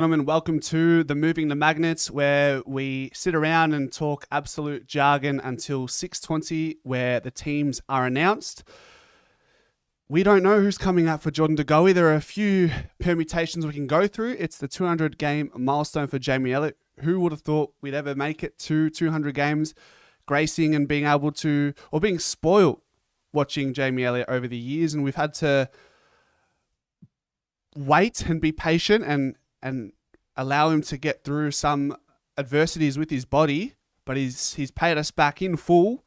Gentlemen, welcome to the Moving the Magnets, where we sit around and talk absolute jargon until 6:20, where the teams are announced. We don't know who's coming out for Jordan De Goey. There are a few permutations we can go through. It's the 200 game milestone for Jamie Elliott. Who would have thought we'd ever make it to 200 games, gracing and being able to, or being spoiled watching Jamie Elliott over the years. And we've had to wait and be patient and allow him to get through some adversities with his body, but he's paid us back in full.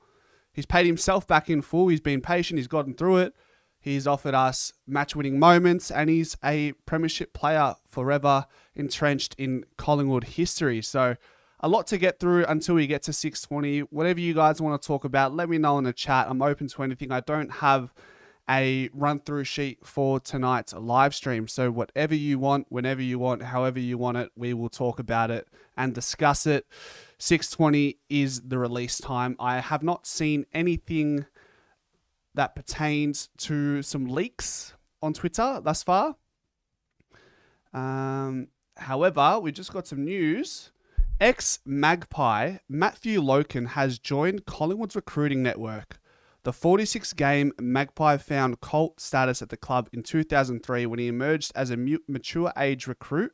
He's paid himself back in full. He's been patient. He's gotten through it. He's offered us match-winning moments, and he's a Premiership player forever entrenched in Collingwood history. So a lot to get through until we get to 6:20. Whatever you guys want to talk about, let me know in the chat. I'm open to anything. I don't have a run-through sheet for tonight's live stream. So whatever you want, whenever you want, however you want it, we will talk about it and discuss it. 6:20 is the release time. I have not seen anything that pertains to some leaks on Twitter thus far. However, we just got some news. Ex-Magpie Matthew Loken has joined Collingwood's recruiting network. The 46-game Magpie found cult status at the club in 2003 when he emerged as a mature age recruit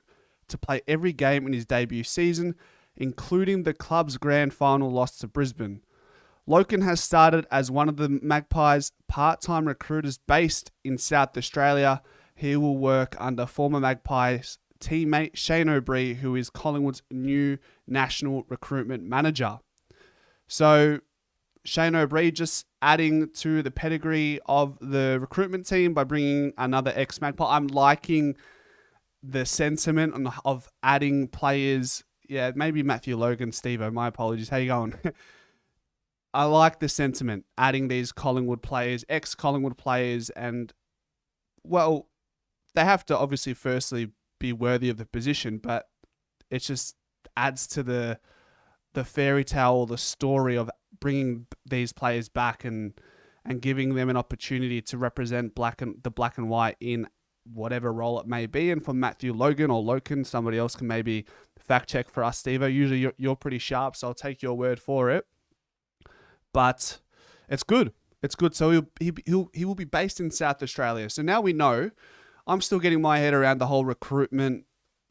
to play every game in his debut season, including the club's grand final loss to Brisbane. Loken has started as one of the Magpies' part-time recruiters based in South Australia. He will work under former Magpies teammate Shane O'Brien, who is Collingwood's new national recruitment manager. So Shane O'Brien just adding to the pedigree of the recruitment team by bringing another ex-Magpie. I'm liking the sentiment of adding players. Yeah, maybe Matthew Logan, Steve-O, my apologies. How you going? I like the sentiment, adding these Collingwood players, ex-Collingwood players, and, well, they have to obviously firstly be worthy of the position, but it just adds to the fairy tale, the story of bringing these players back and giving them an opportunity to represent the black and white in whatever role it may be. And for Matthew Logan or Loken, somebody else can maybe fact check for us, Steve. Usually you're pretty sharp, so I'll take your word for it. But it's good. It's good. So he will be based in South Australia. So now we know. I'm still getting my head around the whole recruitment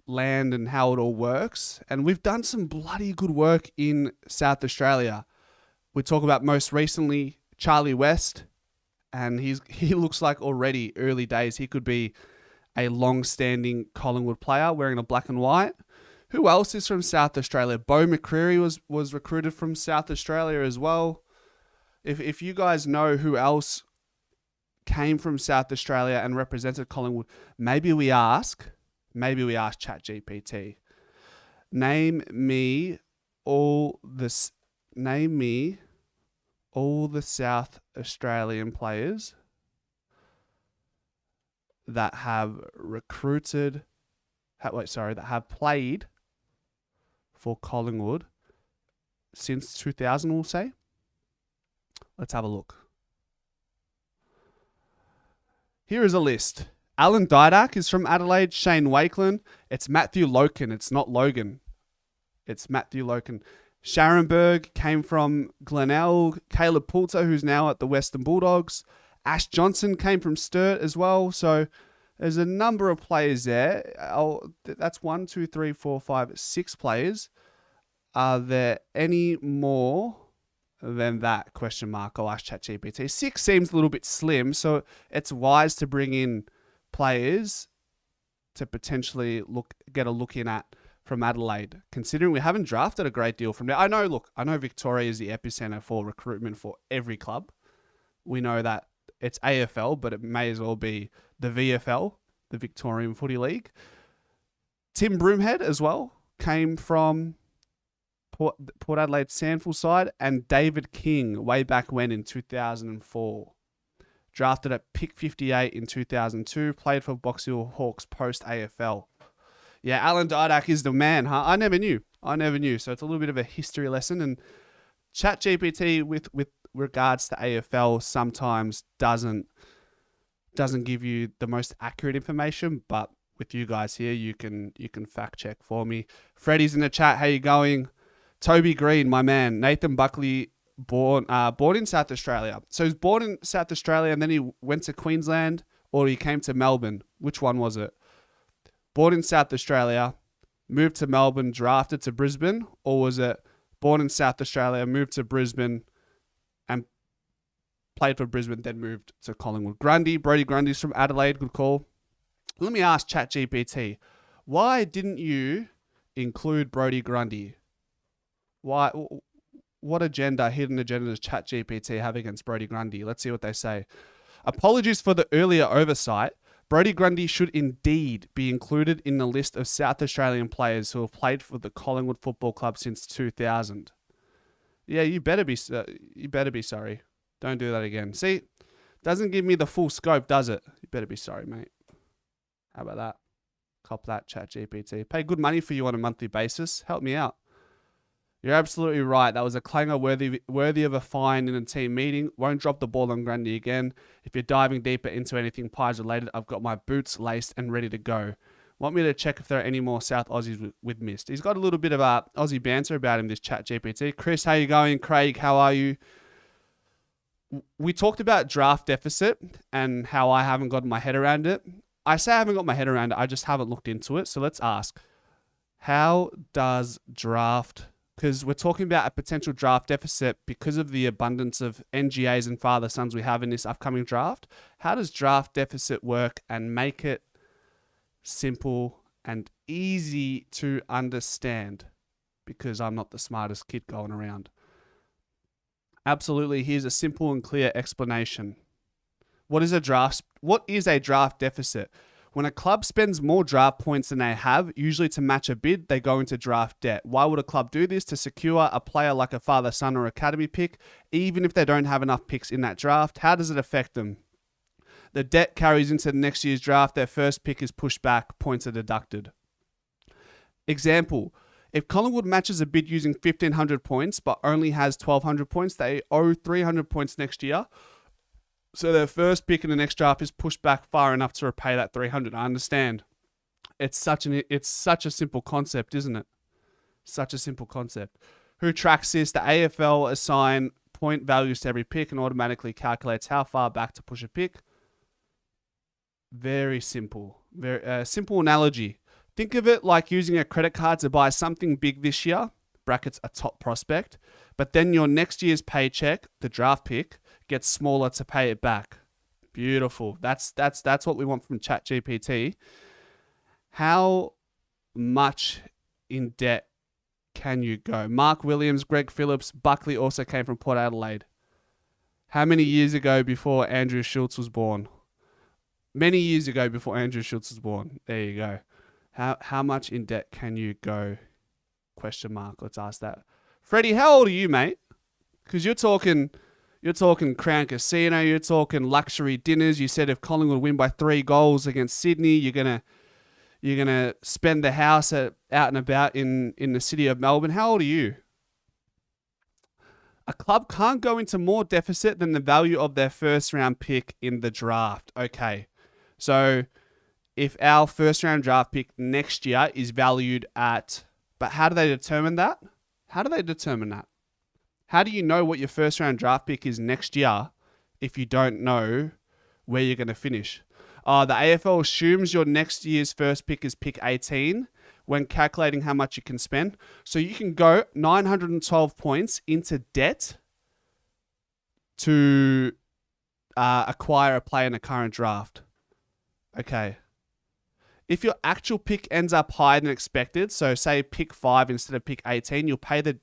land and how it all works. And we've done some bloody good work in South Australia. We talk about most recently Charlie West, and he looks like already early days he could be a long-standing Collingwood player wearing a black and white. Who else is from South Australia? Beau McCreary was recruited from South Australia as well. If you guys know who else came from South Australia and represented Collingwood, maybe we ask ChatGPT. Name me all the South Australian players that have that have played for Collingwood since 2000, we'll say. Let's have a look. Here is a list. Alan Didak is from Adelaide. Shane Wakeland. It's Matthew Loken. It's not Logan. It's Matthew Loken. Scharenberg came from Glenelg. Caleb Poulter, who's now at the Western Bulldogs. Ash Johnson came from Sturt as well. So there's a number of players there. That's 1, 2, 3, 4, 5, 6 players. Are there any more than that? Question mark. I'll ask ChatGPT. 6 seems a little bit slim, so it's wise to bring in players to potentially get a look in at from Adelaide, considering we haven't drafted a great deal from there. I know Victoria is the epicenter for recruitment for every club. We know that it's AFL, but it may as well be the VFL, the Victorian Footy League. Tim Broomhead as well came from Port Adelaide Sandful side, and David King way back when in 2004. Drafted at pick 58 in 2002, played for Box Hill Hawks post AFL. Yeah, Alan Didak is the man, huh? I never knew. So it's a little bit of a history lesson. And ChatGPT with regards to AFL sometimes doesn't give you the most accurate information, but with you guys here, you can fact check for me. Freddie's in the chat. How you going? Toby Green, my man. Nathan Buckley, born in South Australia. So he's born in South Australia and then he went to Queensland, or he came to Melbourne. Which one was it? Born in South Australia, moved to Melbourne, drafted to Brisbane, or was it born in South Australia, moved to Brisbane and played for Brisbane, then moved to Collingwood? Brody Grundy's from Adelaide. Good call. Let me ask ChatGPT, why didn't you include Brody Grundy? Why? What hidden agenda does ChatGPT have against Brody Grundy? Let's see what they say. Apologies for the earlier oversight. Brody Grundy should indeed be included in the list of South Australian players who have played for the Collingwood Football Club since 2000. Yeah, you better be sorry. Don't do that again. See, doesn't give me the full scope, does it? You better be sorry, mate. How about that? Cop that, ChatGPT. Pay good money for you on a monthly basis. Help me out. You're absolutely right. That was a clanger worthy of a fine in a team meeting. Won't drop the ball on Grundy again. If you're diving deeper into anything Pies related, I've got my boots laced and ready to go. Want me to check if there are any more South Aussies with missed? He's got a little bit of Aussie banter about him, this ChatGPT. Chris, how you going? Craig, how are you? We talked about draft deficit and how I haven't gotten my head around it. I say I haven't got my head around it. I just haven't looked into it. So let's ask, how does draft... Because we're talking about a potential draft deficit because of the abundance of NGAs and father sons we have in this upcoming draft. How does draft deficit work and make it simple and easy to understand? Because I'm not the smartest kid going around. Absolutely, here's a simple and clear explanation. What is a draft deficit? When a club spends more draft points than they have, usually to match a bid, they go into draft debt. Why would a club do this? To secure a player like a father, son, or academy pick, even if they don't have enough picks in that draft. How does it affect them? The debt carries into the next year's draft. Their first pick is pushed back. Points are deducted. Example, if Collingwood matches a bid using 1,500 points, but only has 1,200 points, they owe 300 points next year. So their first pick in the next draft is pushed back far enough to repay that 300. I understand. It's such a simple concept, isn't it? Such a simple concept. Who tracks this? The AFL assign point values to every pick and automatically calculates how far back to push a pick. Very simple. Very simple analogy. Think of it like using a credit card to buy something big this year, brackets a top prospect, but then your next year's paycheck, the draft pick, gets smaller to pay it back. Beautiful. That's what we want from ChatGPT. How much in debt can you go? Mark Williams, Greg Phillips, Buckley also came from Port Adelaide. How many years ago before Andrew Schultz was born? Many years ago before Andrew Schultz was born. There you go. How much in debt can you go? Question mark. Let's ask that. Freddie, how old are you, mate? Because you're talking Crown Casino, you're talking luxury dinners. You said if Collingwood win by 3 goals against Sydney, you're gonna spend the house out and about in the city of Melbourne. How old are you? A club can't go into more deficit than the value of their first round pick in the draft. Okay, so if our first round draft pick next year is valued at, but how do they determine that? How do you know what your first round draft pick is next year if you don't know where you're going to finish? The AFL assumes your next year's first pick is pick 18 when calculating how much you can spend. So you can go 912 points into debt to acquire a player in a current draft. Okay. If your actual pick ends up higher than expected, so say pick 5 instead of pick 18, you'll pay the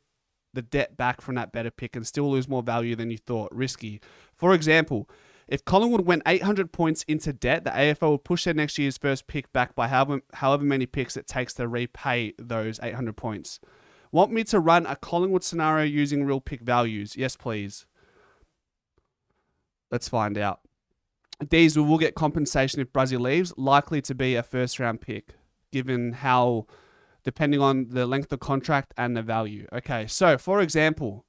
debt back from that better pick and still lose more value than you thought. Risky. For example, if Collingwood went 800 points into debt, the AFL would push their next year's first pick back by however many picks it takes to repay those 800 points. Want me to run a Collingwood scenario using real pick values? Yes, please. Let's find out. These, we will get compensation if Brazil leaves, likely to be a first round pick, given how, depending on the length of contract and the value. Okay, so for example,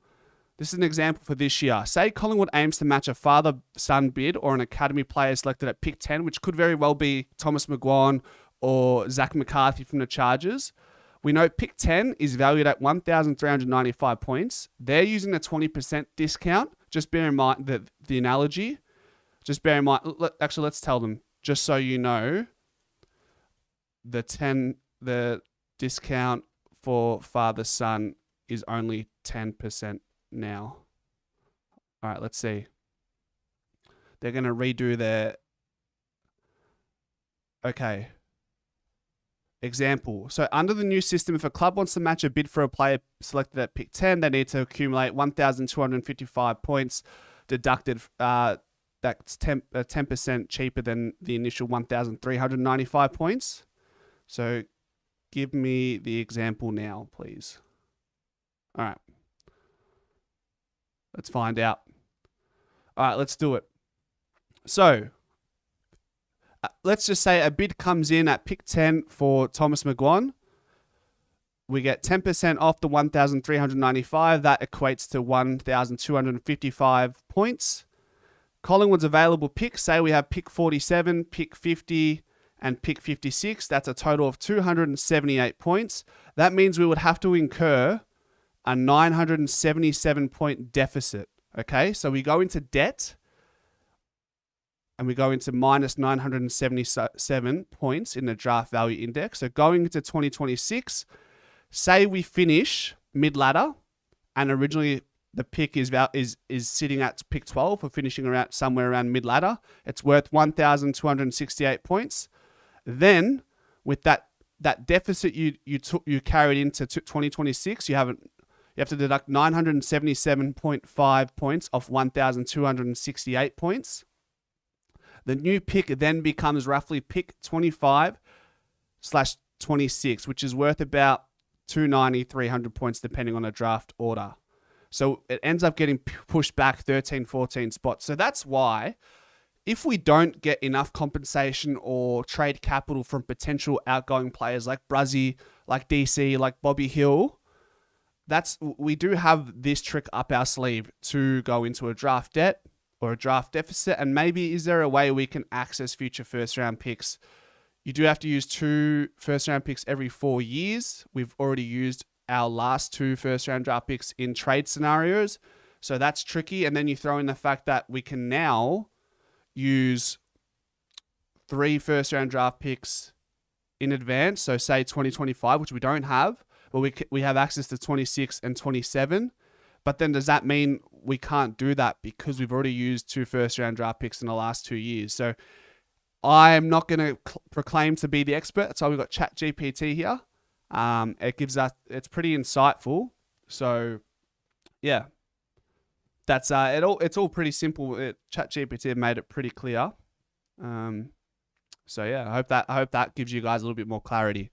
this is an example for this year. Say Collingwood aims to match a father-son bid or an academy player selected at pick 10, which could very well be Thomas McGuan or Zach McCarthy from the Chargers. We know pick 10 is valued at 1,395 points. They're using a 20% discount. Just bear in mind the analogy. Just bear in mind. Actually, let's tell them. Just so you know, the discount for father-son is only 10% now. All right, let's see. They're going to redo their... Okay. Example. So under the new system, if a club wants to match a bid for a player selected at pick 10, they need to accumulate 1,255 points deducted. That's 10% cheaper than the initial 1,395 points. So give me the example now, please. All right. Let's find out. All right, let's do it. So let's just say a bid comes in at pick 10 for Thomas McGuan. We get 10% off the 1,395. That equates to 1,255 points. Collingwood's available picks, say we have pick 47, pick 50, and pick 56. That's a total of 278 points. That means we would have to incur a 977-point deficit. Okay, so we go into debt, and we go into minus 977 points in the draft value index. So going into 2026, say we finish mid-ladder, and originally the pick is sitting at pick 12 for finishing around somewhere around mid-ladder. It's worth 1,268 points. Then with that deficit you carried into 2026, you have to deduct 977.5 points off 1,268 points. The new pick then becomes roughly pick 25/26, which is worth about 290, 300 points depending on a draft order. So it ends up getting pushed back 13, 14 spots. So that's why if we don't get enough compensation or trade capital from potential outgoing players like Bruzzy, like DC, like Bobby Hill, we do have this trick up our sleeve to go into a draft debt or a draft deficit. And maybe is there a way we can access future first round picks? You do have to use 2 first round picks every 4 years. We've already used our last 2 first round draft picks in trade scenarios. So that's tricky. And then you throw in the fact that we can now use 3 first round draft picks in advance. So say 2025, which we don't have, but we have access to 26 and 27. But then does that mean we can't do that because we've already used 2 first round draft picks in the last 2 years? So I'm not going to proclaim to be the expert. That's why we've got ChatGPT here. It's pretty insightful. So yeah, that's it's all pretty simple. ChatGPT made it pretty clear. So yeah, I hope that gives you guys a little bit more clarity.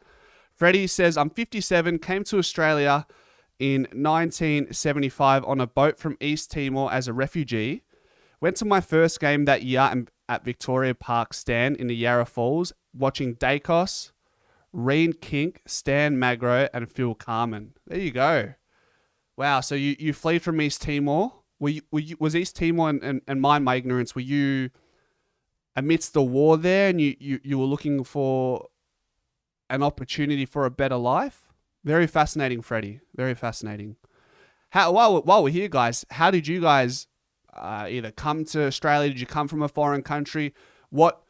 Freddie says, I'm 57, came to Australia in 1975 on a boat from East Timor as a refugee. Went to my first game that year at Victoria Park stand in the Yarra Falls, watching Dacos, Reen Kink, Stan Magro, and Phil Carman. There you go. Wow, so you fled from East Timor. Was East Timor, and mind my ignorance, were you amidst the war there and you were looking for an opportunity for a better life? Very fascinating, Freddie. Very fascinating. While we're here, guys, how did you guys either come to Australia? Did you come from a foreign country? What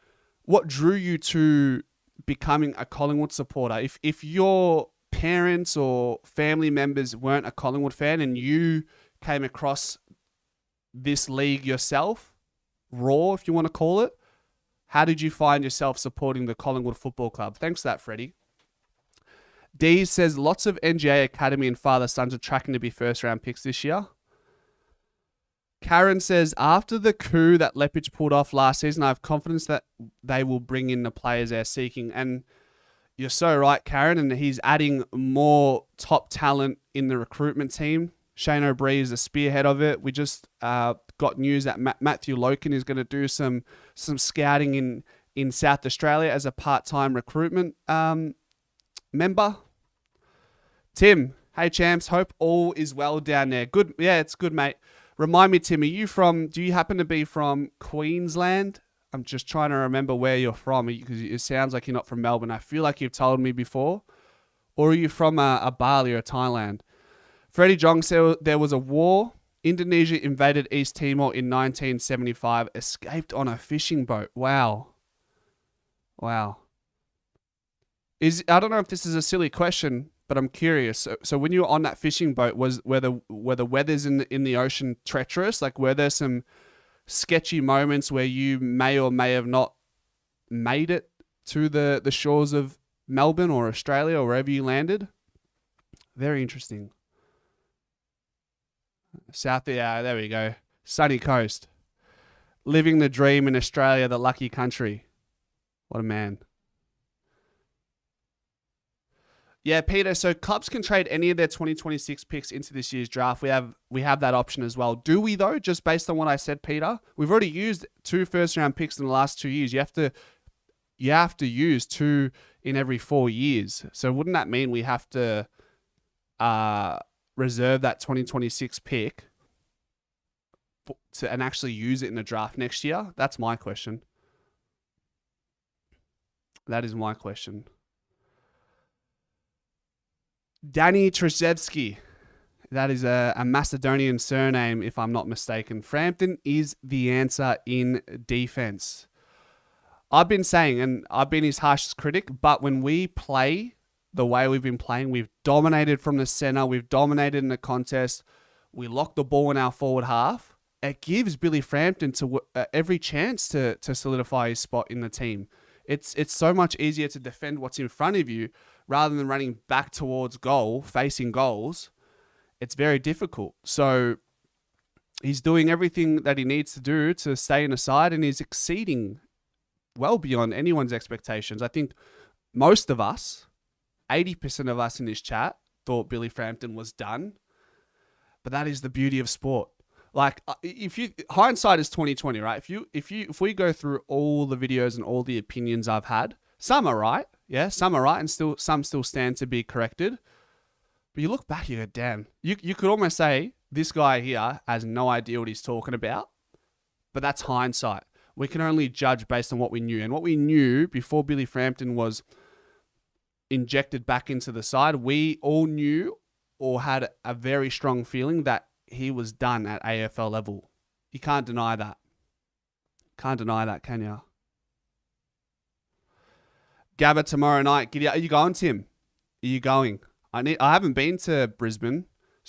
drew you to becoming a Collingwood supporter? If your parents or family members weren't a Collingwood fan and you came across this league yourself, raw, if you want to call it, how did you find yourself supporting the Collingwood Football Club? Thanks for that, Freddie. D says, lots of NGA Academy and father-sons are tracking to be first-round picks this year. Karen says, after the coup that Lepage pulled off last season, I have confidence that they will bring in the players they're seeking. And you're so right, Karen, and he's adding more top talent in the recruitment team. Shane O'Brien is the spearhead of it. We just got news that Matthew Loken is going to do some scouting in South Australia as a part-time recruitment member. Tim, hey champs, hope all is well down there. Good, yeah, it's good, mate. Remind me, Tim, do you happen to be from Queensland? I'm just trying to remember where you're from because it sounds like you're not from Melbourne. I feel like you've told me before. Or are you from a Bali or Thailand? Freddie Jong said there was a war. Indonesia invaded East Timor in 1975. Escaped on a fishing boat. Wow. I don't know if this is a silly question, but I'm curious. So when you were on that fishing boat, were the weathers in the ocean treacherous? Like, were there some sketchy moments where you may or may have not made it to the shores of Melbourne or Australia or wherever you landed? Very interesting. There we go. Sunny coast. Living the dream in Australia, the lucky country. What a man. Yeah, Peter, so clubs can trade any of their 2026 picks into this year's draft. We have that option as well. Do we, though, just based on what I said, Peter? We've already used 2 first-round picks in the last 2 years. You have to use 2 in every 4 years. So wouldn't that mean we have to reserve that 2026 pick and actually use it in the draft next year? That's my question. That is my question. Danny Trzewski. That is a Macedonian surname, if I'm not mistaken. Frampton is the answer in defense. I've been saying, and I've been his harshest critic, but when we play the way we've been playing, we've dominated from the center, we've dominated in the contest, we lock the ball in our forward half, it gives Billy Frampton every chance to solidify his spot in the team. It's so much easier to defend what's in front of you rather than running back towards goal, facing goals. It's very difficult. So he's doing everything that he needs to do to stay in the side, and he's exceeding well beyond anyone's expectations. I think most of us, 80% of us in this chat, thought Billy Frampton was done. But that is the beauty of sport. Like, hindsight is 2020, right? If we go through all the videos and all the opinions I've had, some are right, yeah, some are right, and some still stand to be corrected. But you look back, you go, damn. You could almost say this guy here has no idea what he's talking about. But that's hindsight. We can only judge based on what we knew. And what we knew before Billy Frampton was injected back into the side, we all knew or had a very strong feeling that he was done at AFL level. You can't deny that. Can't deny that, can you? Gabba tomorrow night. Giddy, are you going, Tim? Are you going? I haven't been to Brisbane,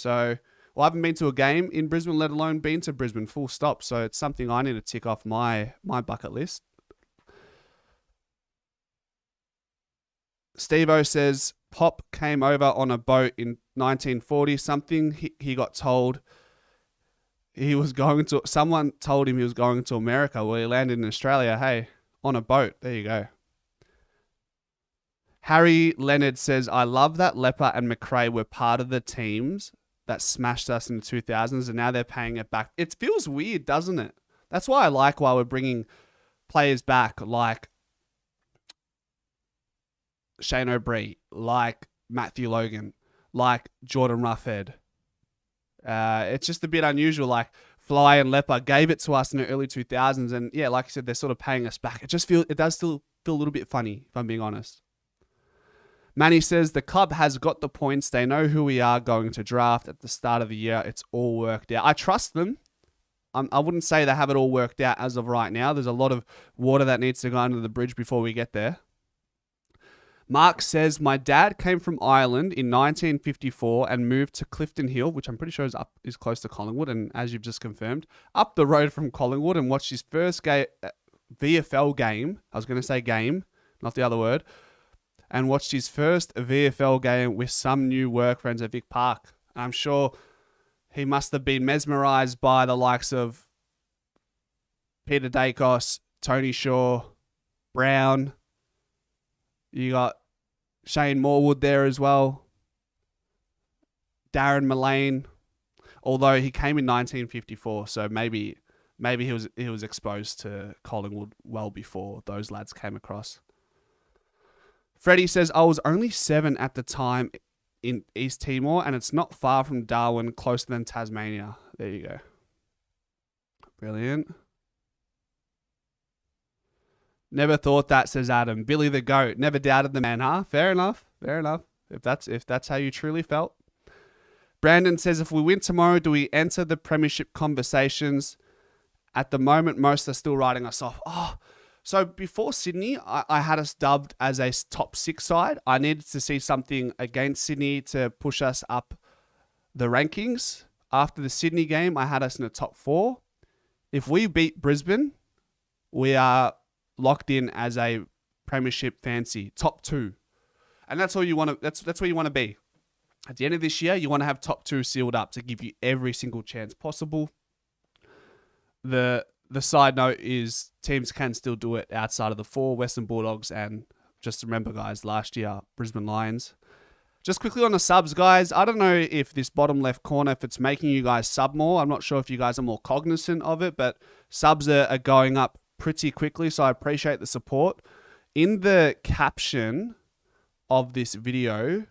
I haven't been to a game in Brisbane, let alone been to Brisbane, full stop. So it's something I need to tick off my bucket list. Steve-O says, Pop came over on a boat in 1940 something. He got told someone told him he was going to America. Well, he landed in Australia. Hey, on a boat. There you go. Harry Leonard says, I love that Leper and McRae were part of the teams that smashed us in the 2000s, and now they're paying it back. It feels weird, doesn't it? That's why I like why we're bringing players back like Shane O'Brien, like Matthew Logan, like Jordan Roughhead. It's just a bit unusual. Like Fly and Leper gave it to us in the early 2000s, and yeah, like I said, they're sort of paying us back. It does still feel a little bit funny, if I'm being honest. Manny says, the club has got the points. They know who we are going to draft at the start of the year. It's all worked out. I trust them. I wouldn't say they have it all worked out as of right now. There's a lot of water that needs to go under the bridge before we get there. Mark says, my dad came from Ireland in 1954 and moved to Clifton Hill, which I'm pretty sure is close to Collingwood, and as you've just confirmed, up the road from Collingwood, and watched his first VFL game. I was going to say game, not the other word. And watched his first VFL game with some new work friends at Vic Park. I'm sure he must have been mesmerised by the likes of Peter Dacos, Tony Shaw, Brown. You got Shane Morwood there as well. Darren Mullane, although he came in 1954, so maybe he was exposed to Collingwood well before those lads came across. Freddie says, I was only 7 at the time in East Timor, and it's not far from Darwin, closer than Tasmania. There you go. Brilliant. Never thought that, says Adam. Billy the GOAT. Never doubted the man, huh? Fair enough. If that's how you truly felt. Brandon says, if we win tomorrow, do we enter the Premiership conversations? At the moment, most are still writing us off. So before Sydney, I had us dubbed as a top 6 side. I needed to see something against Sydney to push us up the rankings. After the Sydney game, I had us in the top 4. If we beat Brisbane, we are locked in as a Premiership fancy, top 2. And that's all you want to. That's where you want to be. At the end of this year, you want to have top 2 sealed up to give you every single chance possible. The side note is teams can still do it outside of the 4, Western Bulldogs, and just remember, guys, last year, Brisbane Lions. Just quickly on the subs, guys, I don't know if this bottom left corner, if it's making you guys sub more. I'm not sure if you guys are more cognizant of it, but subs are going up pretty quickly, so I appreciate the support. In the caption of this video,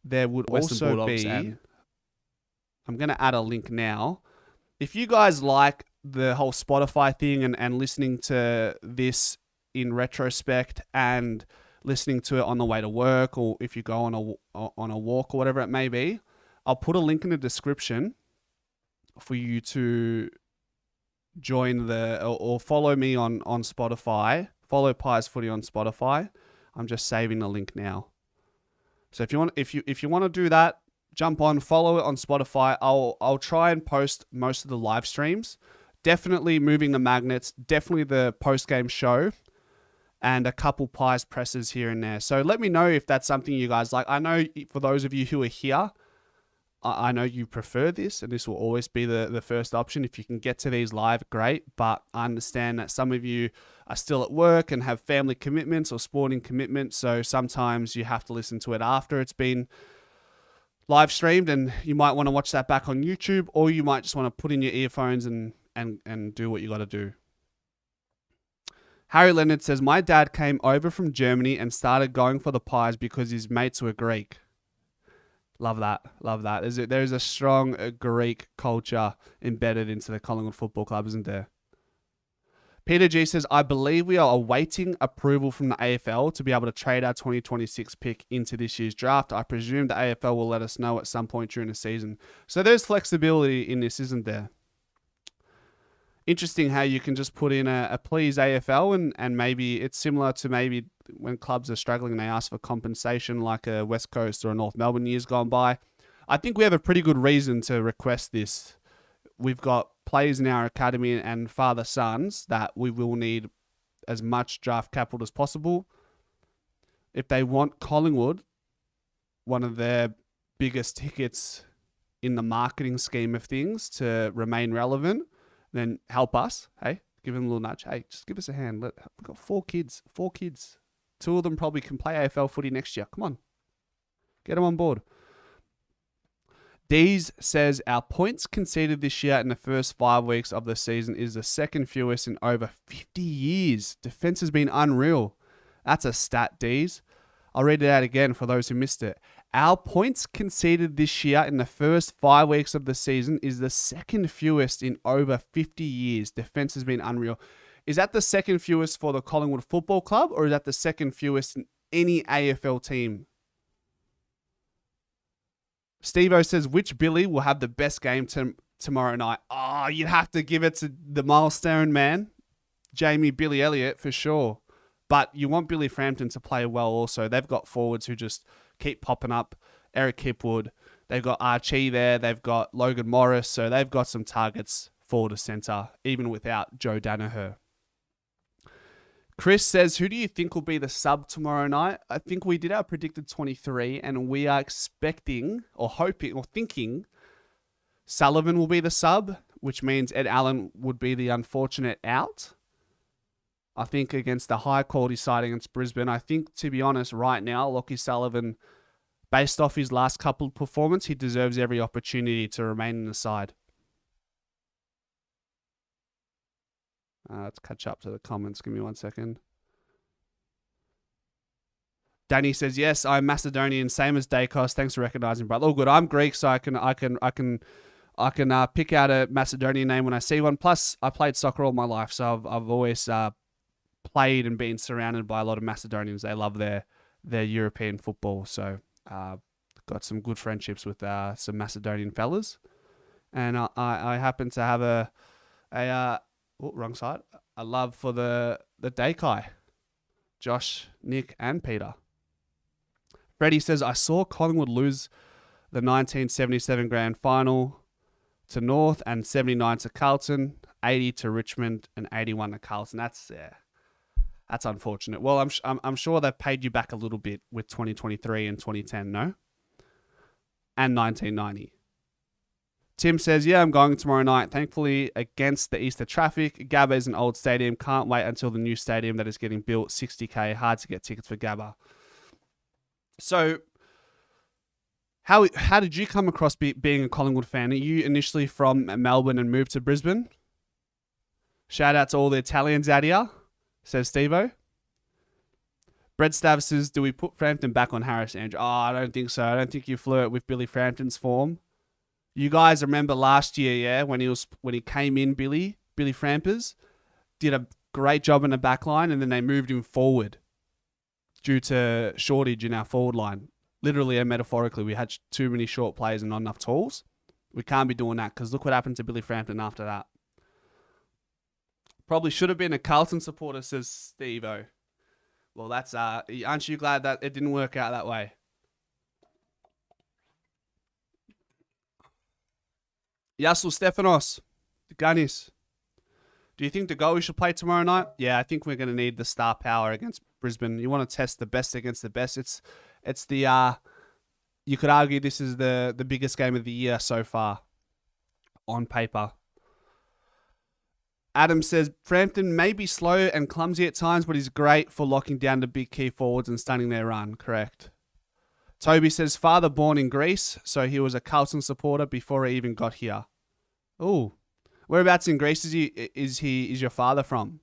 there would also be... I'm going to add a link now. If you guys like the whole Spotify thing and listening to this in retrospect and listening to it on the way to work, or if you go on a walk or whatever it may be, I'll put a link in the description for you to join or follow me on Spotify. Follow Pies Footy on Spotify. I'm just saving the link now. So if you want to do that, jump on, follow it on Spotify. I'll try and post most of the live streams. Definitely moving the magnets. Definitely the post-game show. And a couple Pies presses here and there. So let me know if that's something you guys like. I know for those of you who are here, I know you prefer this, and this will always be the first option. If you can get to these live, great. But I understand that some of you are still at work and have family commitments or sporting commitments. So sometimes you have to listen to it after it's been live streamed, and you might want to watch that back on YouTube, or you might just want to put in your earphones and do what you got to do. Harry Leonard says, my dad came over from Germany and started going for the Pies because his mates were Greek. Love that. There's a strong Greek culture embedded into the Collingwood Football Club, isn't there? Peter G says, I believe we are awaiting approval from the AFL to be able to trade our 2026 pick into this year's draft. I presume the AFL will let us know at some point during the season. So there's flexibility in this, isn't there? Interesting how you can just put in a please AFL and maybe it's similar to maybe when clubs are struggling and they ask for compensation like a West Coast or a North Melbourne years gone by. I think we have a pretty good reason to request this. We've got players in our academy and father-sons that we will need as much draft capital as possible. If they want Collingwood, one of their biggest tickets in the marketing scheme of things, to remain relevant, then help us. Hey, give them a little nudge. Hey, just give us a hand. We've got 4 kids. 2 of them probably can play AFL footy next year. Come on. Get them on board. Dees says, our points conceded this year in the first 5 weeks of the season is the second fewest in over 50 years. Defense has been unreal. That's a stat, Dees. I'll read it out again for those who missed it. Our points conceded this year in the first 5 weeks of the season is the second fewest in over 50 years. Defense has been unreal. Is that the second fewest for the Collingwood Football Club, or is that the second fewest in any AFL team? Steve-O says, which Billy will have the best game tomorrow night? Oh, you'd have to give it to the milestone man, Jamie Billy Elliott, for sure. But you want Billy Frampton to play well also. They've got forwards who just keep popping up. Eric Hipwood. They've got Archie there. They've got Logan Morris. So they've got some targets forward to centre, even without Joe Danaher. Chris says, who do you think will be the sub tomorrow night? I think we did our predicted 23, and we are expecting or hoping or thinking Sullivan will be the sub, which means Ed Allen would be the unfortunate out. I think against the high-quality side against Brisbane, I think, to be honest, right now, Lockie Sullivan, based off his last couple of performances, he deserves every opportunity to remain in the side. Let's catch up to the comments. Give me 1 second. Danny says, yes, I'm Macedonian, same as Dacos. Thanks for recognizing, brother. All good. I'm Greek, so I can pick out a Macedonian name when I see one. Plus, I played soccer all my life, so I've always played and been surrounded by a lot of Macedonians. They love their European football. So got some good friendships with some Macedonian fellas. And I happen to have a wrong side. A love for the Dakai. Josh, Nick, and Peter. Freddie says, I saw Collingwood lose the 1977 grand final to North and 79 to Carlton, 80 to Richmond, and 81 to Carlton. That's unfortunate. Well, I'm sure they've paid you back a little bit with 2023 and 2010, no? And 1990. Tim says, yeah, I'm going tomorrow night. Thankfully, against the Easter traffic. Gabba is an old stadium. Can't wait until the new stadium that is getting built. 60K. Hard to get tickets for Gabba. So, how did you come across being a Collingwood fan? Are you initially from Melbourne and moved to Brisbane? Shout out to all the Italians out here, says Stevo. Brett Stav says, do we put Frampton back on Harris Andrew? Oh, I don't think so. I don't think you flirt with Billy Frampton's form. You guys remember last year, yeah, when he came in, Billy Frampers did a great job in the back line, and then they moved him forward due to shortage in our forward line. Literally and metaphorically, we had too many short players and not enough talls. We can't be doing that because look what happened to Billy Frampton after that. Probably should have been a Carlton supporter, says Steve-O. Well, that's aren't you glad that it didn't work out that way? Yasul Stefanos, Ganis. Do you think the goalie should play tomorrow night? Yeah, I think we're going to need the star power against Brisbane. You want to test the best against the best. It's the you could argue this is the biggest game of the year so far on paper. Adam says, Frampton may be slow and clumsy at times, but he's great for locking down the big key forwards and stunning their run. Correct. Toby says, father born in Greece, so he was a Carlton supporter before he even got here. Oh, whereabouts in Greece is your father from?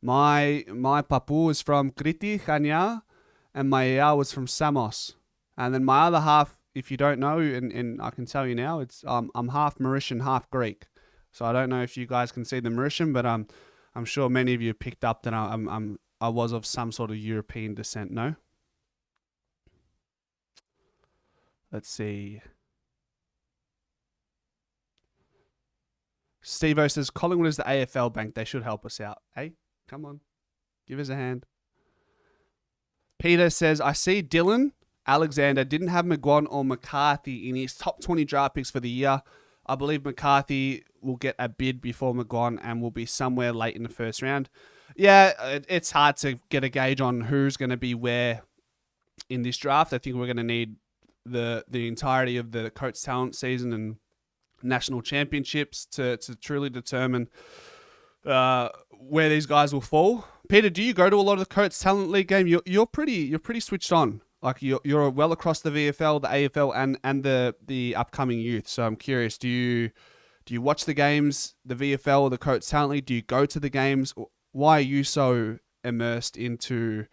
My papu is from Kriti, Chania, and my yaya was from Samos. And then my other half, if you don't know, and I can tell you now, it's I'm half Mauritian, half Greek. So I don't know if you guys can see the Mauritian, but I'm sure many of you picked up that I was of some sort of European descent. No. Let's see. Steve-O says, Collingwood is the AFL bank. They should help us out. Hey, come on. Give us a hand. Peter says, I see Dylan Alexander didn't have McGuan or McCarthy in his top 20 draft picks for the year. I believe McCarthy will get a bid before McGuan and will be somewhere late in the first round. Yeah, it's hard to get a gauge on who's going to be where in this draft. I think we're going to need the entirety of the Coates talent season and national championships to truly determine where these guys will fall. Peter, do you go to a lot of the Coates Talent League game? You're pretty switched on. Like you're well across the VFL, the AFL, and the upcoming youth. So I'm curious, do you watch the games, the VFL or the Coates Talent League? Do you go to the games? Why are you so immersed into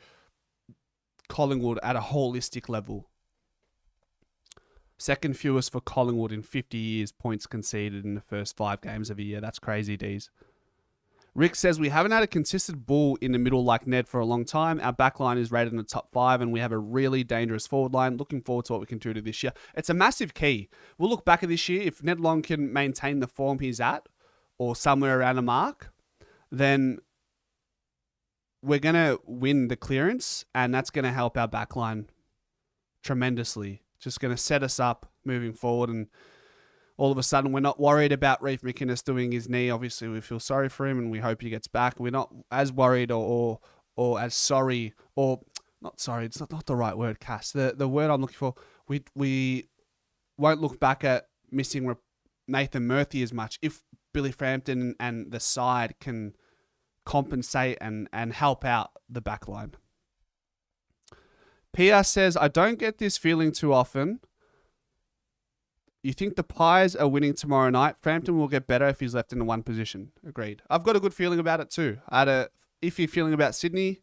Collingwood at a holistic level? Second fewest for Collingwood in 50 years, points conceded in the first 5 games of a year. That's crazy, D's. Rick says, we haven't had a consistent bull in the middle like Ned for a long time. Our back line is rated in the top 5, and we have a really dangerous forward line. Looking forward to what we can do to this year. It's a massive key. We'll look back at this year. If Ned Long can maintain the form he's at, or somewhere around a mark, then we're going to win the clearance, and that's going to help our back line tremendously. Just going to set us up moving forward, and all of a sudden we're not worried about Reef McInnes doing his knee. Obviously, we feel sorry for him, and we hope he gets back. We're not as worried or as sorry, or not sorry. It's not the right word, Cass. The word I'm looking for. We won't look back at missing Nathan Murphy as much if Billy Frampton and the side can compensate and help out the back line. Pia says, I don't get this feeling too often. You think the Pies are winning tomorrow night? Frampton will get better if he's left in the one position. Agreed. I've got a good feeling about it too. If you're feeling about Sydney,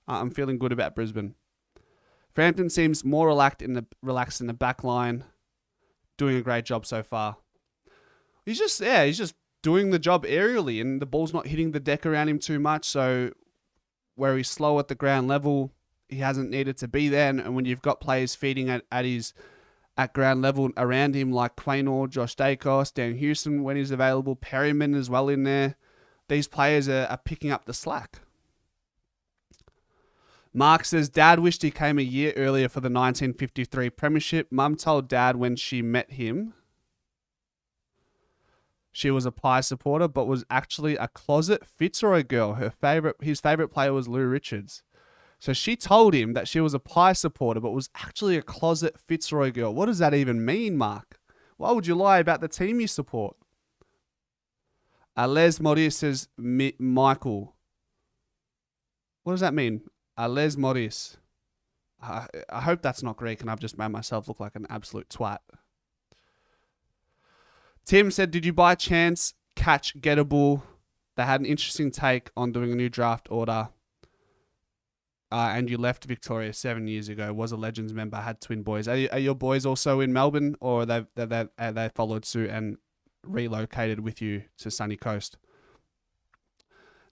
I'm feeling good about Brisbane. Frampton seems more relaxed in the back line, doing a great job so far. He's just doing the job aerially, and the ball's not hitting the deck around him too much. So where he's slow at the ground level, he hasn't needed to be there. And when you've got players feeding at ground level around him, like Quaynor, Josh Dacos, Dan Houston when he's available, Perryman as well in there, these players are picking up the slack. Mark says, Dad wished he came a year earlier for the 1953 Premiership. Mum told Dad when she met him she was a Pie supporter, but was actually a closet Fitzroy girl. His favourite player was Lou Richards. So she told him that she was a Pie supporter, but was actually a closet Fitzroy girl. What does that even mean, Mark? Why would you lie about the team you support? Les Maurice says, Michael. What does that mean? Les Maurice. I hope that's not Greek and I've just made myself look like an absolute twat. Tim said, did you by chance catch Gettable? They had an interesting take on doing a new draft order. And you left Victoria 7 years ago, was a Legends member, had twin boys. Are your boys also in Melbourne, or are they followed suit and relocated with you to Sunny Coast?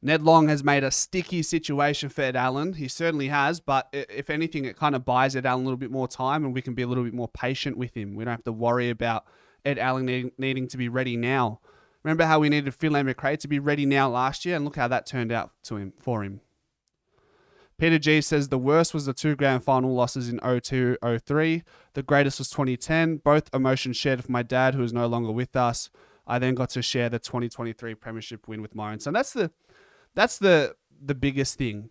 Ned Long has made a sticky situation for Ed Allen. He certainly has, but if anything, it kind of buys Ed Allen a little bit more time and we can be a little bit more patient with him. We don't have to worry about Ed Allen needing to be ready now. Remember how we needed Finlay McRae to be ready now last year, and look how that turned out for him. Peter G says the worst was the 2 grand final losses in 02-03. The greatest was 2010. Both emotions shared with my dad, who is no longer with us. I then got to share the 2023 Premiership win with my own son. That's the biggest thing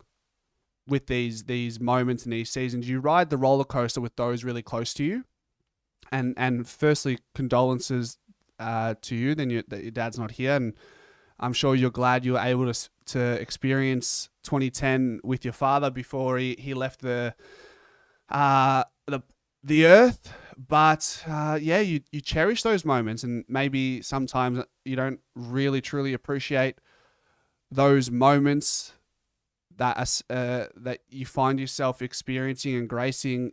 with these moments in these seasons. You ride the roller coaster with those really close to you. And firstly, condolences to you. Then that your dad's not here, and I'm sure you're glad you were able to experience 2010 with your father before he left the earth. But you cherish those moments, and maybe sometimes you don't really truly appreciate those moments that you find yourself experiencing and gracing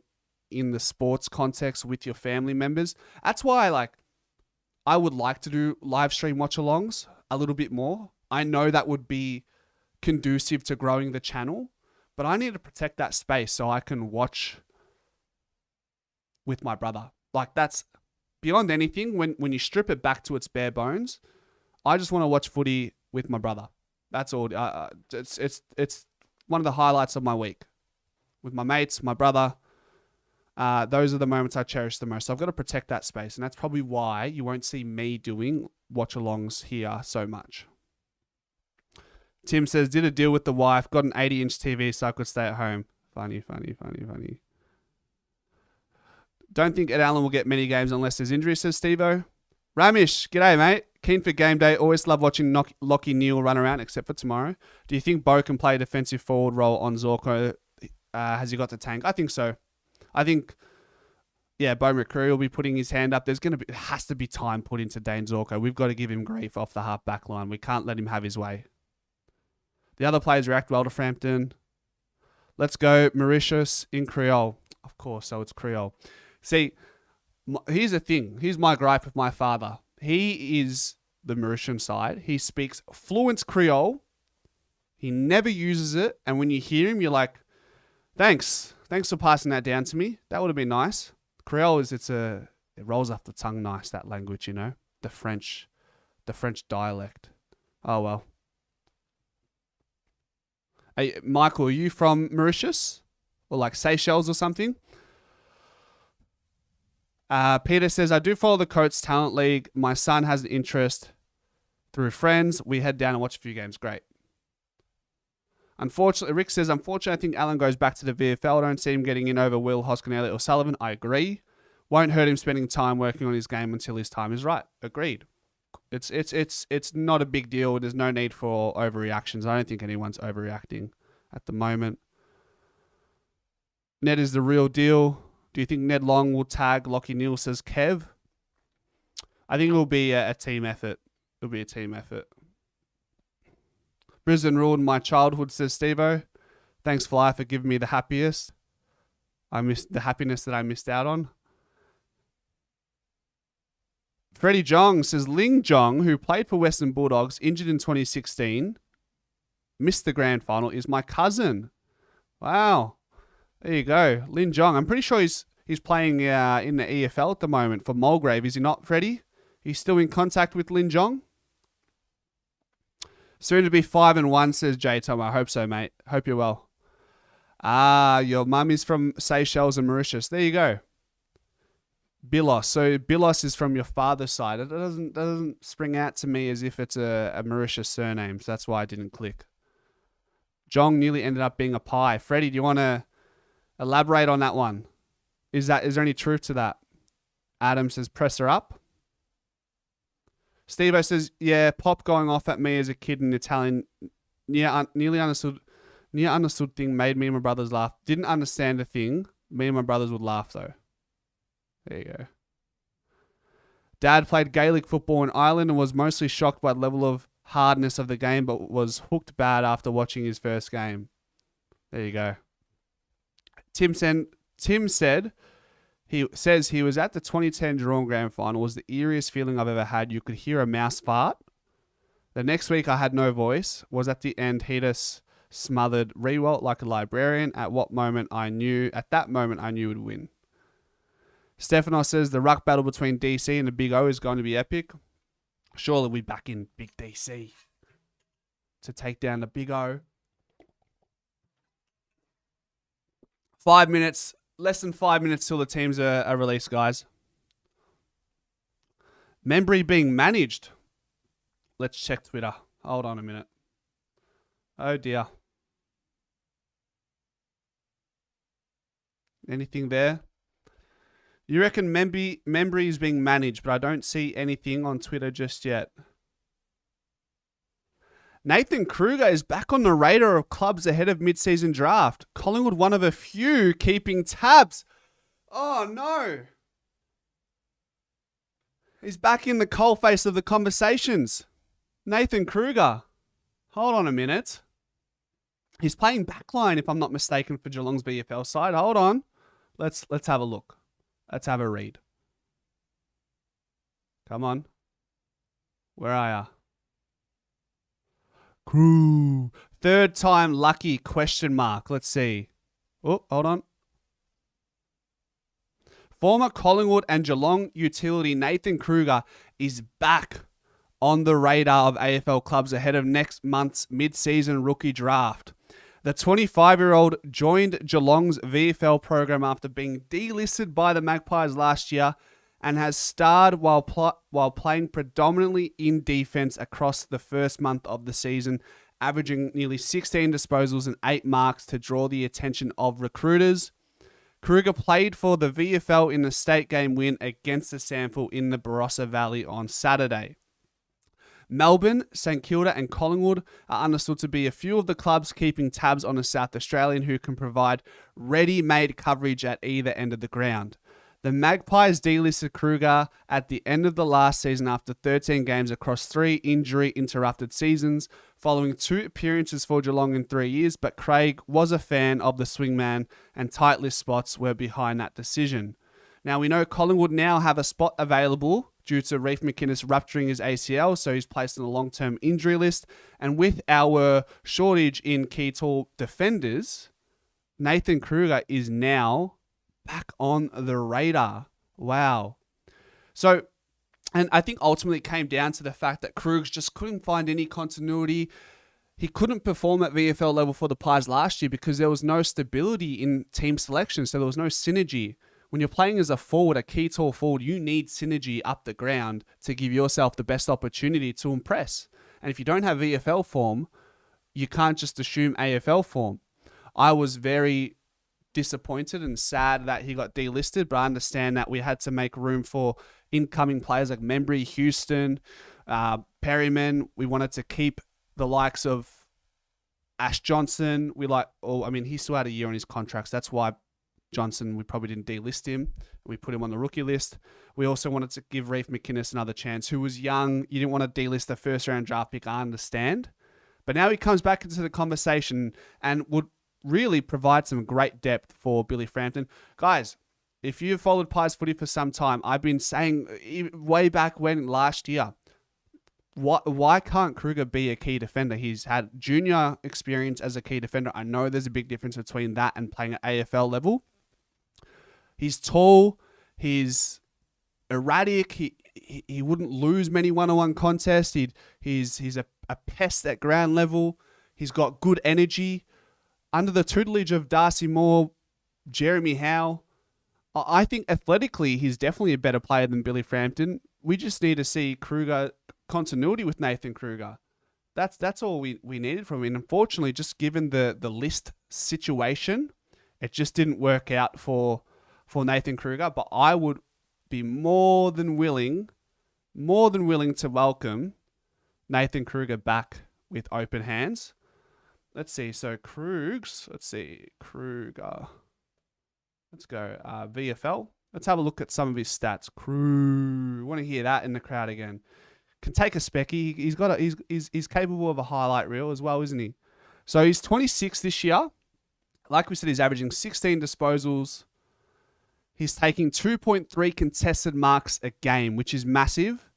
in the sports context with your family members. That's why I would like to do live stream watch-alongs a little bit more. I know that would be conducive to growing the channel, but I need to protect that space so I can watch with my brother. That's beyond anything. When you strip it back to its bare bones, I just want to watch footy with my brother. That's all. It's one of the highlights of my week. With my mates, my brother. Those are the moments I cherish the most. So I've got to protect that space. And that's probably why you won't see me doing watch-alongs here so much. Tim says, did a deal with the wife, got an 80-inch TV so I could stay at home. Funny. Don't think Ed Allen will get many games unless there's injury, says Steve-O. Ramish, g'day, mate. Keen for game day. Always love watching Lockie Neal run around, except for tomorrow. Do you think Bo can play a defensive forward role on Zorko? Has he got the tank? I think so. I think, Bo McCreary will be putting his hand up. There has to be time put into Dane Zorko. We've got to give him grief off the half back line. We can't let him have his way. The other players react well to Frampton. Let's go Mauritius in Creole. Of course, so it's Creole. See, here's the thing. Here's my gripe with my father. He is the Mauritian side. He speaks fluent Creole. He never uses it. And when you hear him, you're like, thanks for passing that down to me. That would have been nice. Creole it rolls off the tongue nice, that language, you know, the French dialect. Oh, well. Hey, Michael, are you from Mauritius or Seychelles or something? Peter says, I do follow the Coates Talent League. My son has an interest through friends. We head down and watch a few games. Great. Unfortunately, Rick says, unfortunately, I think Allen goes back to the VFL. I don't see him getting in over Will, Hoskin, Elliott or Sullivan. I agree. Won't hurt him spending time working on his game until his time is right. Agreed. It's not a big deal. There's no need for overreactions. I don't think anyone's overreacting at the moment. Ned is the real deal. Do you think Ned Long will tag Lockie Neal, says Kev? I think it will be a team effort. It'll be a team effort. Brisbane ruined my childhood, says Steve-O. Thanks, Fly, for giving me the happiest. I missed the happiness that I missed out on. Freddie Jong says, Ling Jong, who played for Western Bulldogs, injured in 2016, missed the grand final, is my cousin. Wow. There you go. Lin Jong. I'm pretty sure he's playing in the EFL at the moment for Mulgrave. Is he not, Freddie? He's still in contact with Lin Jong? Soon to be 5-1, says J Tom. I hope so, mate. Hope you're well. Your mum is from Seychelles and Mauritius. There you go. Bilos. So Bilos is from your father's side. It doesn't spring out to me as if it's a Mauritius surname. So that's why I didn't click. Jong nearly ended up being a pie. Freddie, do you want to elaborate on that one? Is there any truth to that? Adam says, press her up. Steve-O says, yeah, Pop going off at me as a kid in Italian, nearly understood thing made me and my brothers laugh. Didn't understand the thing. Me and my brothers would laugh though. There you go. Dad played Gaelic football in Ireland and was mostly shocked by the level of hardness of the game, but was hooked bad after watching his first game. There you go. Tim said he was at the 2010 Geelong Grand Final. It was the eeriest feeling I've ever had. You could hear a mouse fart. The next week I had no voice. Was at the end Heatus smothered Rewalt like a librarian. At that moment I knew we'd win. Stefano says the ruck battle between DC and the Big O is going to be epic. Surely we're back in Big DC to take down the Big O. 5 minutes, less than 5 minutes till the teams are released, guys. Membry being managed. Let's check Twitter. Hold on a minute. Oh dear. Anything there? You reckon Membry is being managed, but I don't see anything on Twitter just yet. Nathan Kruger is back on the radar of clubs ahead of mid-season draft. Collingwood, one of a few, keeping tabs. Oh, no. He's back in the coalface of the conversations. Nathan Kruger. Hold on a minute. He's playing backline, if I'm not mistaken, for Geelong's VFL side. Hold on. Let's have a look. Let's have a read. Come on. Where are ya? Crew. Third time lucky, question mark. Let's see. Oh, hold on. Former Collingwood and Geelong utility Nathan Kruger is back on the radar of AFL clubs ahead of next month's mid-season rookie draft. The 25-year-old joined Geelong's VFL program after being delisted by the Magpies last year and has starred while playing predominantly in defence across the first month of the season, averaging nearly 16 disposals and 8 marks to draw the attention of recruiters. Kruger played for the VFL in the state game win against the Sandful in the Barossa Valley on Saturday. Melbourne, St Kilda and Collingwood are understood to be a few of the clubs keeping tabs on a South Australian who can provide ready-made coverage at either end of the ground. The Magpies delisted Kruger at the end of the last season after 13 games across 3 injury-interrupted seasons, following 2 appearances for Geelong in 3 years, but Craig was a fan of the swingman and tight list spots were behind that decision. Now, we know Collingwood now have a spot available due to Reef McInnes rupturing his ACL, so he's placed on a long-term injury list. And with our shortage in key tall defenders, Nathan Kruger is now back on the radar. Wow. So, and I think ultimately it came down to the fact that Kruger just couldn't find any continuity. He couldn't perform at VFL level for the Pies last year because there was no stability in team selection, so there was no synergy. When you're playing as a forward, a key tall forward, you need synergy up the ground to give yourself the best opportunity to impress. And if you don't have VFL form, you can't just assume AFL form. I was very disappointed and sad that he got delisted, but I understand that we had to make room for incoming players like Membry, Houston, Perryman. We wanted to keep the likes of Ash Johnson. He still had a year on his contract, so that's why Johnson, we probably didn't delist him. We put him on the rookie list. We also wanted to give Reef McInnes another chance, who was young. You didn't want to delist a first-round draft pick, I understand. But now he comes back into the conversation and would really provide some great depth for Billy Frampton. Guys, If you've followed Pies footy for some time, I've been saying way back when last year, why can't Kruger be a key defender? He's had junior experience as a key defender. I know there's a big difference between that and playing at AFL level. He's tall. He's erratic. He wouldn't lose many one-on-one contests. He's a pest at ground level. He's got good energy. Under the tutelage of Darcy Moore, Jeremy Howe, I think athletically he's definitely a better player than Billy Frampton. We just need to see Kruger continuity with Nathan Kruger. That's all we needed from him. And unfortunately, just given the list situation, it just didn't work out for Nathan Kruger. But I would be more than willing to welcome Nathan Kruger back with open hands. Let's see. So Kruger. Let's go VFL. Let's have a look at some of his stats. Krug. Want to hear that in the crowd again. Can take a specky. He's capable of a highlight reel as well, isn't he? So he's 26 this year. Like we said, he's averaging 16 disposals. He's taking 2.3 contested marks a game, which is massive.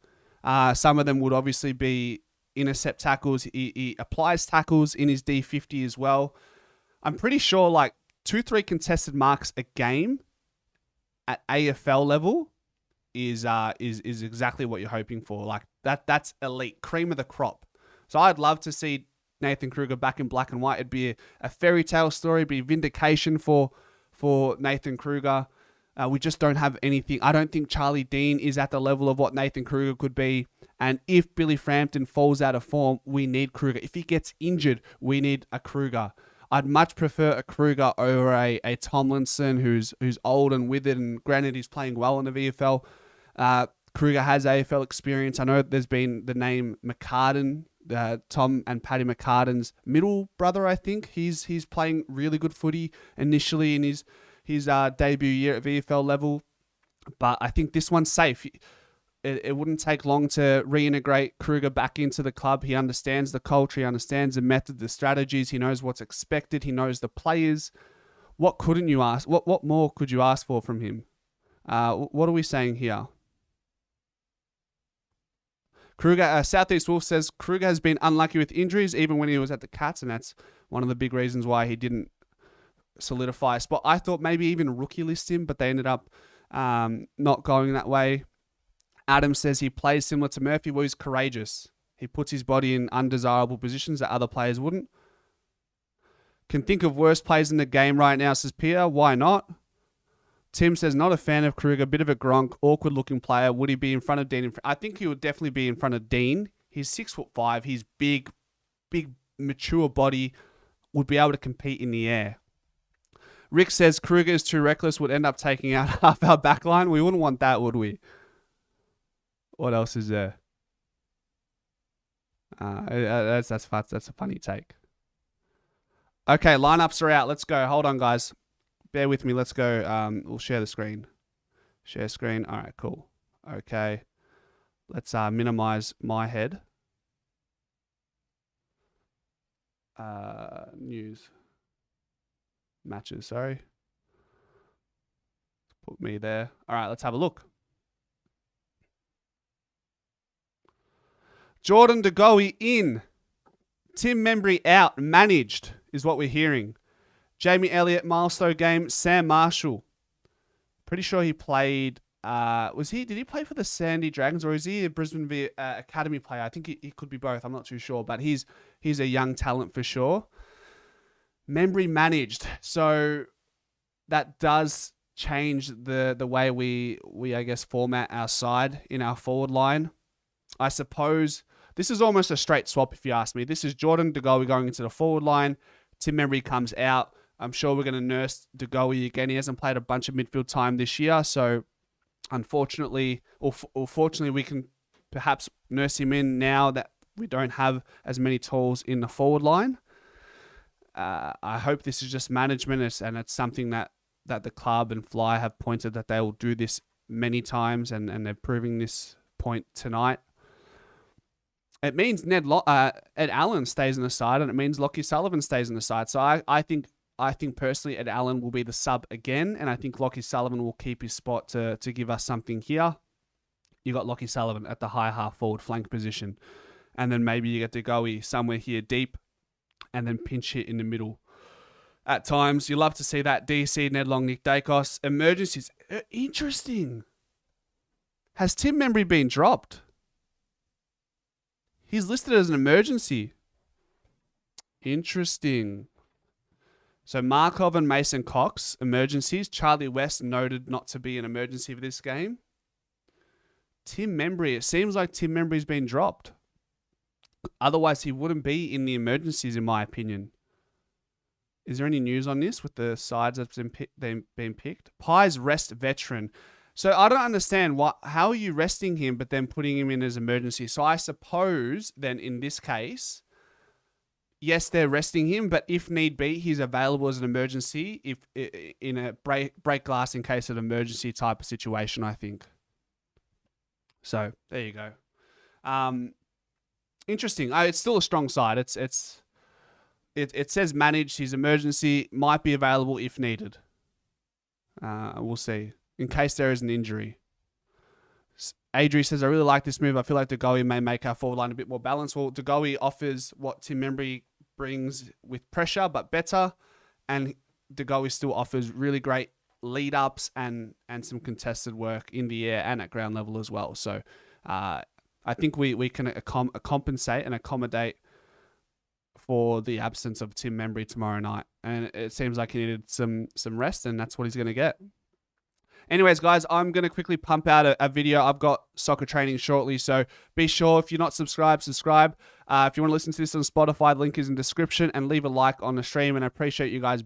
Some of them would obviously be intercept tackles. He applies tackles in his D50 as well. I'm pretty sure 2-3 contested marks a game at AFL level is exactly what you're hoping for. That's elite, cream of the crop. So I'd love to see Nathan Kruger back in black and white. It'd be a fairy tale story, be vindication for Nathan Kruger. We just don't have anything. I don't think Charlie Dean is at the level of what Nathan Kruger could be. And if Billy Frampton falls out of form, we need Kruger. If he gets injured, we need a Kruger. I'd much prefer a Kruger over a Tomlinson who's old and withered, and granted he's playing well in the VFL. Kruger has AFL experience. I know there's been the name McCartan, Tom and Paddy McCartan's middle brother, I think. He's playing really good footy initially in his debut year at VFL level. But I think this one's safe. It wouldn't take long to reintegrate Kruger back into the club. He understands the culture. He understands the method, the strategies. He knows what's expected. He knows the players. What couldn't you ask? What more could you ask for from him? What are we saying here? Kruger, Southeast Wolf says Kruger has been unlucky with injuries even when he was at the Cats, and that's one of the big reasons why he didn't solidify a spot. I thought maybe even rookie list him, but they ended up not going that way. Adam says he plays similar to Murphy, where he's courageous. He puts his body in undesirable positions that other players wouldn't. Can think of worse players in the game right now, says Pierre. Why not? Tim says, not a fan of Kruger, bit of a gronk, awkward looking player. Would he be in front of Dean? I think he would definitely be in front of Dean. He's 6'5". He's big, mature body, would be able to compete in the air. Rick says Kruger is too reckless, would end up taking out half our backline. We wouldn't want that, would we? What else is there? That's a funny take. Okay, lineups are out. Let's go. Hold on, guys. Bear with me. Let's go. We'll share the screen. Share screen. All right, cool. Okay. Let's minimize my head. News. Matches, sorry. Put me there. All right, let's have a look. Jordan De Goey in. Tim Membry out. Managed is what we're hearing. Jamie Elliott, milestone game. Sam Marshall. Pretty sure he played. Did he play for the Sandy Dragons, or is he a Brisbane Academy player? I think he could be both. I'm not too sure, but he's a young talent for sure. Membry managed. So that does change the way we I guess format our side in our forward line. I suppose this is almost a straight swap if you ask me. This is Jordan De Goey going into the forward line. Tim Membry comes out. I'm sure we're going to nurse De Goey again. He hasn't played a bunch of midfield time this year, so unfortunately, or fortunately, we can perhaps nurse him in now that we don't have as many tools in the forward line. I hope this is just management, and it's something that the club and Fly have pointed that they will do this many times, and they're proving this point tonight. It means Ed Allen stays on the side, and it means Lockie Sullivan stays on the side. So I think I think personally Ed Allen will be the sub again, and I think Lockie Sullivan will keep his spot to give us something here. You got Lockie Sullivan at the high half forward flank position, and then maybe you get De Goey somewhere here deep, and then pinch hit in the middle. At times, you love to see that. DC, Ned Long, Nick Dacos. Emergencies. Interesting. Has Tim Membry been dropped? He's listed as an emergency. Interesting. So Markov and Mason Cox, emergencies. Charlie West noted not to be an emergency for this game. Tim Membry. It seems like Tim Membry's been dropped. Otherwise, he wouldn't be in the emergencies, in my opinion. Is there any news on this with the sides that's been picked? Pies rest veteran. So I don't understand how are you resting him but then putting him in as emergency? So I suppose then in this case, yes, they're resting him, but if need be, he's available as an emergency if in a break glass in case of emergency type of situation, I think. So there you go. Interesting. It's still a strong side. It says managed. His emergency might be available if needed. We'll see. In case there is an injury. Adri says, I really like this move. I feel like De Goey may make our forward line a bit more balanced. Well, De Goey offers what Tim Membry brings with pressure, but better. And De Goey still offers really great lead-ups and some contested work in the air and at ground level as well. So I think we can compensate and accommodate for the absence of Tim Membry tomorrow night. And it seems like he needed some rest, and that's what he's going to get. Anyways, guys, I'm going to quickly pump out a video. I've got soccer training shortly, so be sure if you're not subscribed, subscribe. If you want to listen to this on Spotify, the link is in the description, and leave a like on the stream, and I appreciate you guys